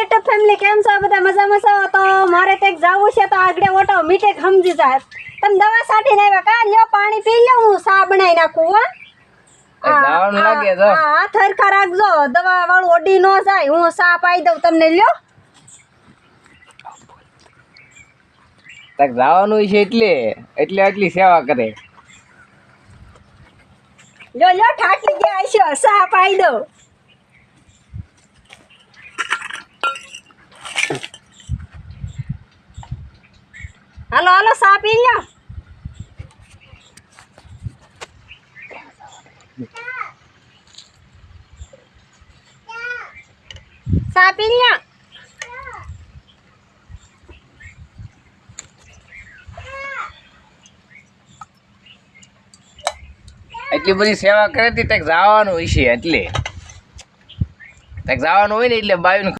YouTube family કેમ છો બધા મજામાં છો? તો મારે કંઈક જવું છે તો આગળ ઓટો મીઠે સમજી જાય. તમે દવા સાટીને આવ્યા કા? લ્યો પાણી પી લો, હું ચા બનાવી નાખું. હો જાવાનું લાગે તો હા થરખા રાખજો, દવા વાળું ઓડી ન જાય. હું ચા પાઈ દઉં તમને. લ્યો તક જવાનું છે એટલે આટલી સેવા કરે. લ્યો લ્યો ઠાકી ગયા છો, ચા પાઈ દઉં. હાલો હાલો ચા પી લ્યો. ચા પી લ્યો. એટલી બધી સેવા કરે તી તક જવાનું હોય છે એટલે તક જવાનું હોય ને એટલે બાયું